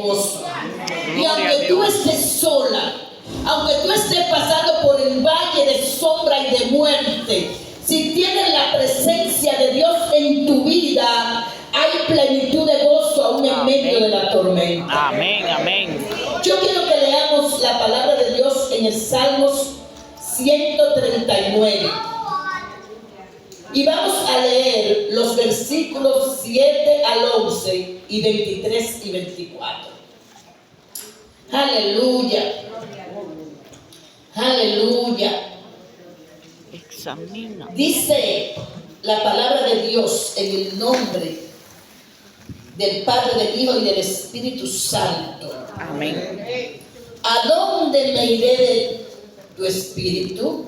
esposo. Y aunque tú estés sola, aunque tú estés pasando por el valle de sombra y de muerte, si tienes la presencia de Dios en tu vida, hay plenitud de gozo aún en medio de la tormenta. Amén, amén. Yo quiero que leamos la palabra de Dios en el Salmos 139. Y vamos a leer los versículos 7 al 11 y 23 y 24. Aleluya. Aleluya. Examina. Dice la palabra de Dios en el nombre del Padre, del Hijo y del Espíritu Santo. Amén. ¿A dónde me iré de tu espíritu?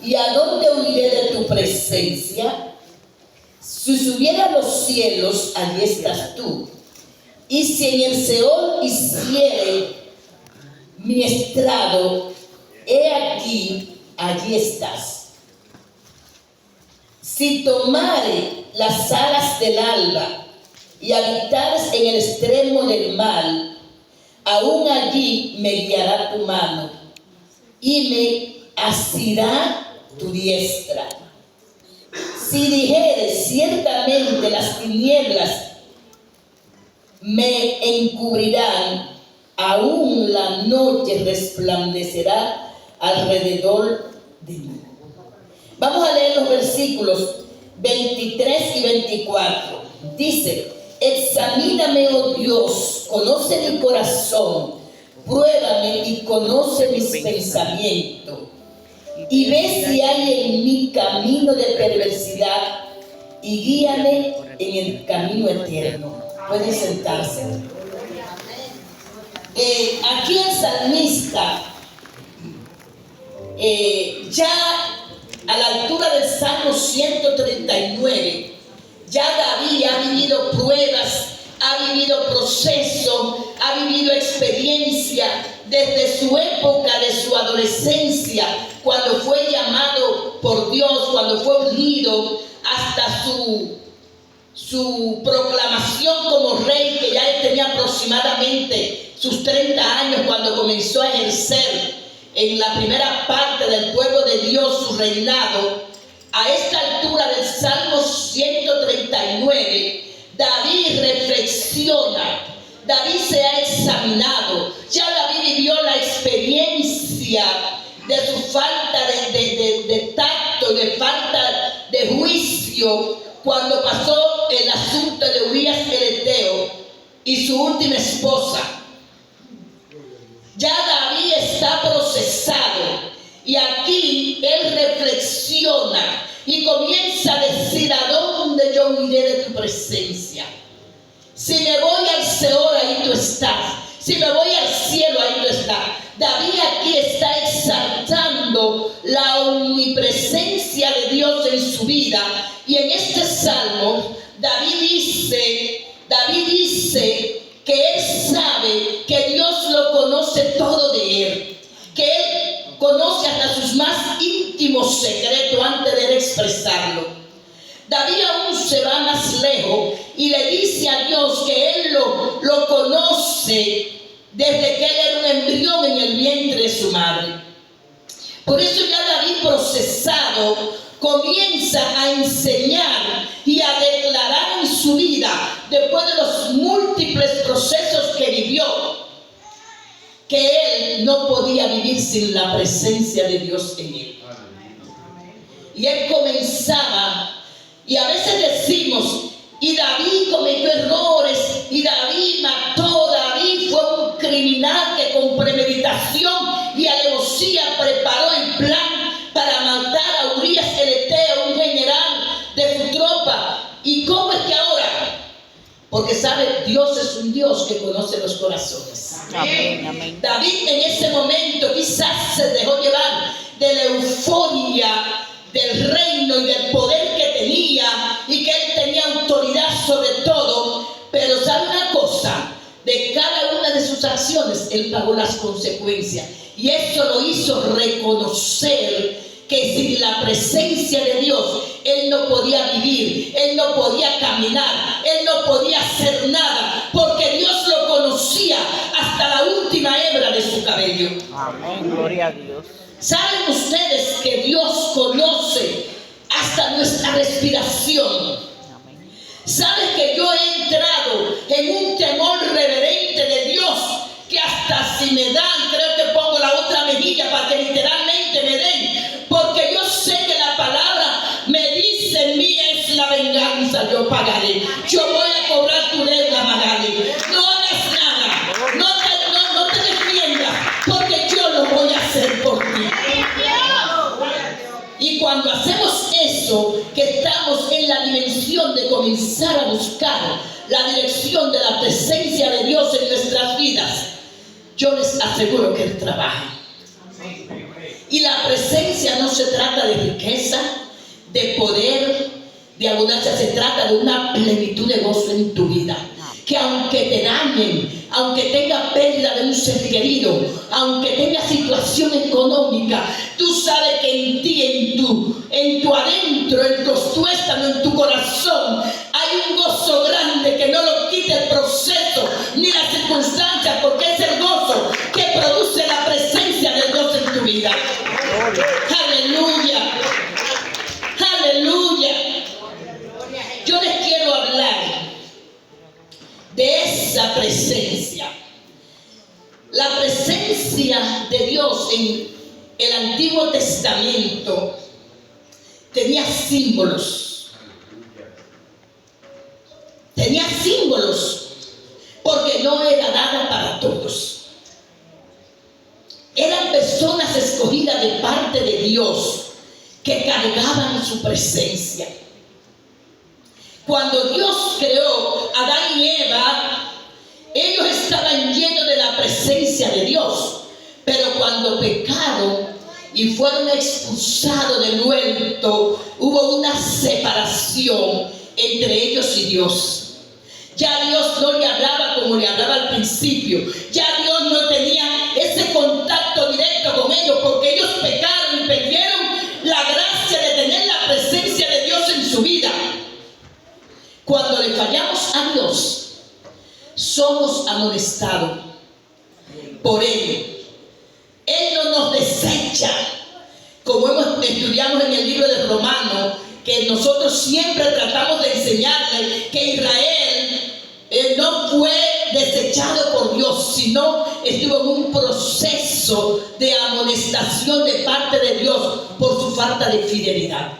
¿Y a dónde huiré de tu presencia? Si subiera a los cielos, allí estás tú. Y si en el Seol hiciere mi estrado, he aquí, allí estás. Si tomare las alas del alba y habitares en el extremo del mal, aún allí me guiará tu mano y me asirá tu diestra. Si dijeres ciertamente las tinieblas me encubrirán, aún la noche resplandecerá alrededor de mí. Vamos a leer los versículos 23 y 24. Dice: examíname, oh Dios, conoce mi corazón, pruébame y conoce mis pensamientos, y ve si hay en mí camino de perversidad, y guíame en el camino eterno. Pueden sentarse. Aquí el salmista, ya a la altura del Salmo 139, ya David ha vivido pruebas, ha vivido procesos, ha vivido experiencia desde su época de su adolescencia, cuando fue llamado por Dios, cuando fue ungido, hasta su proclamación como rey, que ya él tenía aproximadamente sus 30 años cuando comenzó a ejercer en la primera parte del pueblo de Dios su reinado. A esta altura del Salmo 139, David reflexiona, David se ha examinado, ya David vivió la experiencia de su falta de tacto, de falta de juicio, cuando pasó el asunto de Urías el Eteo y su última esposa. Ya David está procesado y aquí él reflexiona y comienza a decir: ¿a dónde yo iré de tu presencia? Si me voy al Seol, ahí tú estás. Si me voy al cielo, ahí tú estás. David aquí está exaltando la omnipresencia de Dios en su vida. Y en este salmo, David dice que él sabe que Dios lo conoce todo de él, que él conoce hasta sus más íntimos secretos antes de él expresarlo. David aún se va más lejos y le dice a Dios que él lo conoce desde que él era un embrión en el vientre de su madre. Por eso ya David, procesado, comienza a enseñar y a declarar en su vida, después de los múltiples procesos que vivió, que él no podía vivir sin la presencia de Dios en él. Y él comenzaba, y a veces decimos: y David cometió errores, y David mató, David fue un criminal que con premeditación y alevosía preparó el plan para matar a Urías el Eteo, un general de su tropa. ¿Y cómo es que ahora? Porque sabe, Dios es un Dios que conoce los corazones. Amén, amén. David en ese momento quizás se dejó llevar de la euforia del reino y del poder que tenía, y que él tenía autoridad sobre todo. Pero sabe una cosa, de cada una de sus acciones él pagó las consecuencias, y eso lo hizo reconocer que sin la presencia de Dios él no podía vivir, él no podía caminar, él no podía hacer nada, porque Dios lo conocía su cabello. Amén. Gloria a Dios. ¿Saben ustedes que Dios conoce hasta nuestra respiración? Amén. ¿Sabes que yo he entrado en un temor reverente de Dios? Que hasta si me dan, creo que pongo la otra mejilla para que literalmente me den. Porque yo sé que la palabra me dice, mía es la venganza, yo pagaré. Yo voy a cobrar tu deuda, Magali. No hagas nada, no te defiendas, porque yo lo voy a hacer por ti. Y cuando hacemos eso, que estamos en la dimensión de comenzar a buscar la dirección de la presencia de Dios en nuestras vidas, yo les aseguro que Él trabaja. Y la presencia no se trata de riqueza, de poder, de abundancia, se trata de una plenitud de gozo en tu vida. Que aunque te dañen, aunque tengas pérdida de un ser querido, aunque tengas situación económica, tú sabes que en ti, en tu adentro, en tu tuéstano, en tu corazón, hay un gozo grande que no lo quita el proceso ni las circunstancias, porque es el gozo que produce la presencia de Dios en tu vida. Aleluya, aleluya. Yo les quiero hablar de esa presencia. La presencia de Dios en el Antiguo Testamento tenía símbolos. Tenía símbolos porque no era dada para todos. Eran personas escogidas de parte de Dios que cargaban su presencia. Cuando Dios creó a Adán y Eva, ellos estaban llenos de la presencia de Dios. Pero cuando pecaron y fueron expulsados del huerto, hubo una separación entre ellos y Dios. Ya Dios no le hablaba como le hablaba al principio. Ya Dios no tenía ese contacto directo con ellos, porque ellos pecaron y perdieron la gracia de tener la presencia de Dios en su vida. Cuando le fallamos a Dios, somos amonestados por Él. Él no nos desecha, como estudiamos en el libro de Romanos, que nosotros siempre tratamos de enseñarle que Israel no fue desechado por Dios, sino estuvo en un proceso de amonestación de parte de Dios por su falta de fidelidad.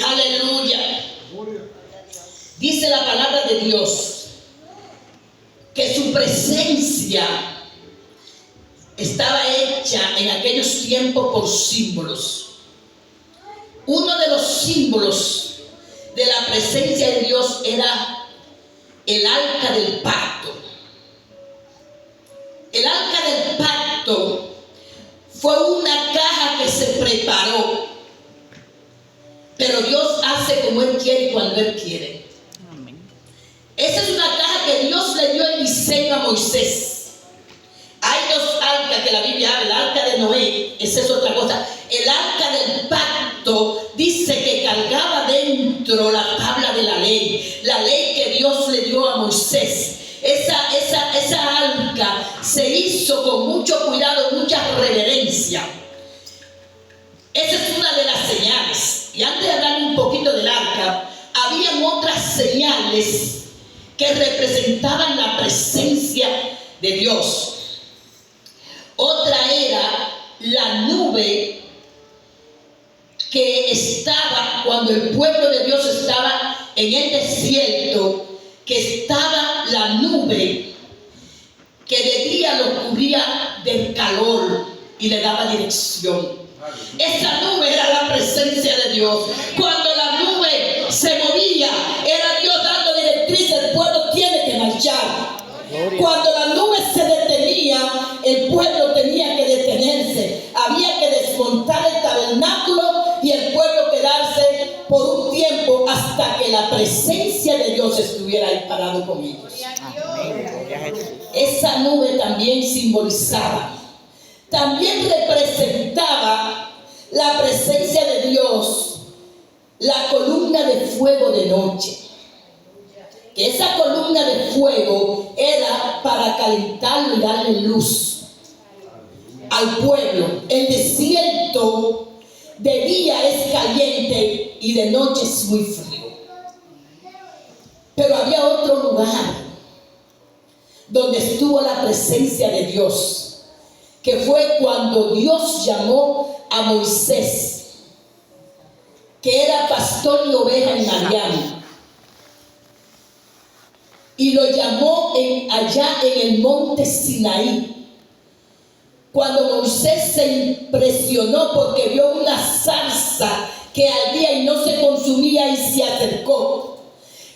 Aleluya. Aleluya. Dice la palabra de Dios que su presencia estaba hecha en aquellos tiempos por símbolos. Uno de los símbolos de la presencia de Dios era el arca del pacto. El arca del pacto fue una caja que se preparó, pero Dios hace como Él quiere y cuando Él quiere. Esa es una caja que Dios le dio el diseño a Moisés. Hay dos arcas que la Biblia habla, el arca de Noé, esa es otra cosa. El arca del pacto dice que cargaba dentro la tabla de la ley que Dios le dio a Moisés. Esa arca se hizo con mucho cuidado, mucha reverencia. Esa es una de las señales. Y antes de hablar un poquito del arca, habían otras señales que representaban la presencia de Dios. Otra era la nube que estaba cuando el pueblo de Dios estaba en el desierto, que estaba la nube que de día lo cubría del calor y le daba dirección. Esa nube era la presencia de Dios. Cuando la nube se movía, era Dios dando directrices, el pueblo tiene que marchar. Cuando la nube se detenía, el pueblo tenía que detenerse. Había que desmontar el tabernáculo y el pueblo quedarse por un tiempo hasta que la presencia de Dios estuviera ahí parado con ellos. Esa nube también simbolizaba, también representaba la presencia de Dios, la columna de fuego de noche. Esa columna de fuego era para calentarlo y darle luz. al pueblo: el desierto de día es caliente y de noche es muy frío. Pero había otro lugar donde estuvo la presencia de Dios, que fue cuando Dios llamó a Moisés, que era pastor de ovejas en Madián, y lo llamó allá en el monte Sinaí. Cuando Moisés se impresionó porque vio una zarza que ardía y no se consumía, y se acercó.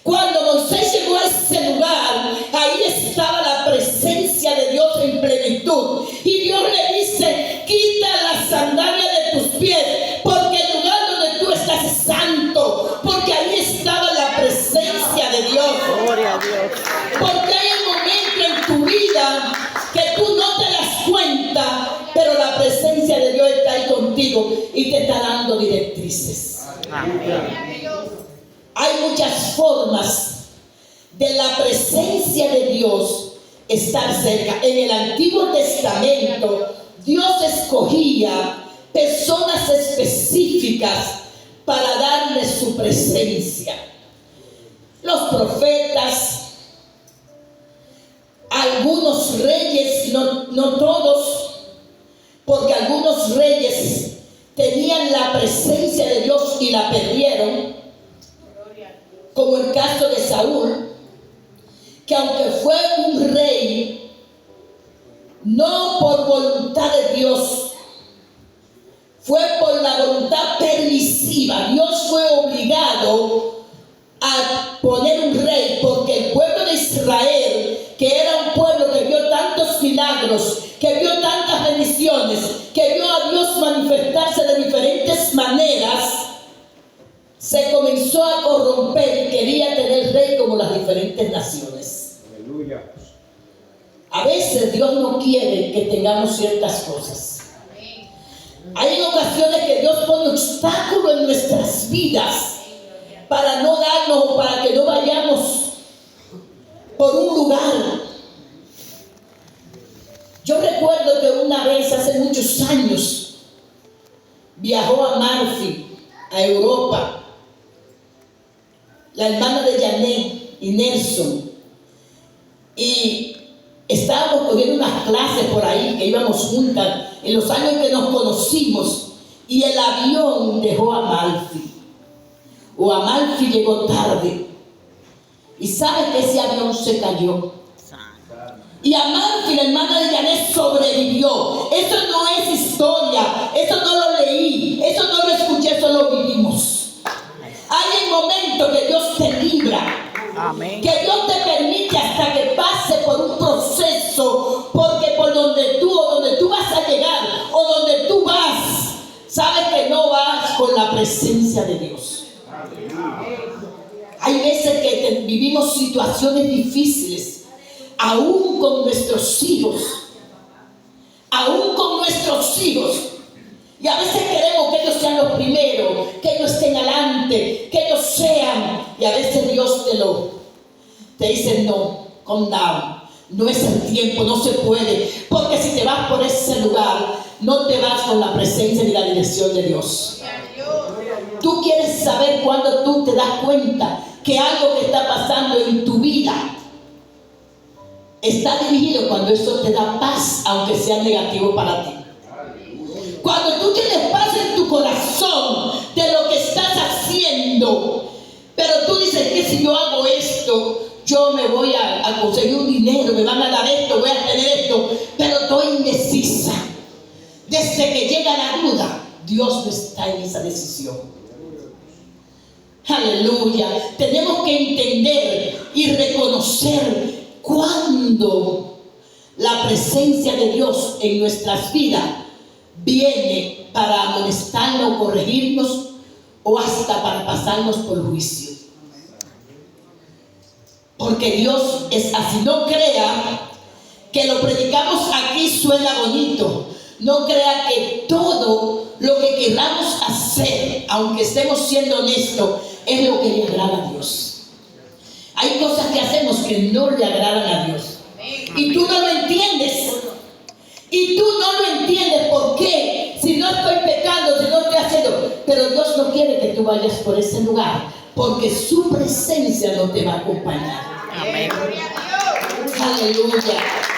Cuando Moisés llegó a ese lugar, ahí estaba la presencia de Dios en plenitud. Y Dios le dice: quita la sandalia de tus pies, porque el lugar donde tú estás es santo. Porque ahí estaba la presencia de Dios. Gloria a Dios. Porque hay un momento en tu vida que tú no te das cuenta, pero la presencia de Dios está ahí contigo y te está dando directrices. Amén. Hay muchas formas de la presencia de Dios estar cerca. En el Antiguo Testamento, Dios escogía personas específicas para darles su presencia. Los profetas, algunos reyes, no todos, porque algunos reyes tenían la presencia de Dios y la perdieron, como el caso de Saúl, que aunque fue un rey, no por voluntad de Dios, fue por la voluntad permisiva. Dios fue obligado a poner un rey, porque el pueblo de Israel, que era un pueblo que vio tantos milagros, que vio tantas bendiciones, que vio a Dios manifestarse de diferentes maneras, se comenzó a corromper y quería tener rey como las diferentes naciones. Aleluya. A veces Dios no quiere que tengamos ciertas cosas. Hay ocasiones que Dios pone obstáculos en nuestras vidas para no darnos, o para que no vayamos por un lugar. Yo recuerdo que una vez, hace muchos años, viajó a Marfi, a Europa, la hermana de Janet y Nelson, y estábamos cogiendo unas clases por ahí, que íbamos juntas en los años que nos conocimos, y el avión dejó a Amalfi, o Amalfi llegó tarde, y sabe que ese avión se cayó, y Amalfi, la hermana de Janet, sobrevivió. Eso no es historia, eso no lo leí, eso no lo escuché, eso lo vivimos. Hay un momento que Dios te libra. Amén. Que Dios te permite hasta que pase por un proceso, porque por donde tú vas a llegar, o donde tú vas, sabes que no vas con la presencia de Dios. Hay veces que vivimos situaciones difíciles, aún con nuestros hijos, y a veces queremos que ellos sean los primeros, que ellos estén adelante, que ellos sean, y a veces Dios te dice: no, calm down, no es el tiempo, no se puede, porque si te vas por ese lugar, no te vas con la presencia ni la dirección de Dios. Tú quieres saber cuándo tú te das cuenta que algo que está pasando en tu vida está dirigido, cuando eso te da paz, aunque sea negativo para ti. Cuando tú tienes paz en tu corazón de lo que estás haciendo, pero tú dices que si yo hago esto, yo me voy a conseguir un dinero, me van a dar esto, voy a tener esto, pero estoy indecisa. Desde que llega la duda, Dios no está en esa decisión. Aleluya. Tenemos que entender y reconocer cuando la presencia de Dios en nuestras vidas viene para amonestarnos o corregirnos, o hasta para pasarnos por juicio. Porque Dios es así. No crea que lo predicamos aquí suena bonito. No crea que todo lo que queramos hacer, aunque estemos siendo honestos, es lo que le agrada a Dios. Hay cosas que hacemos que no le agradan a Dios. Y tú no lo entiendes. quiere que tú vayas por ese lugar, porque su presencia no te va a acompañar. Amén. Aleluya.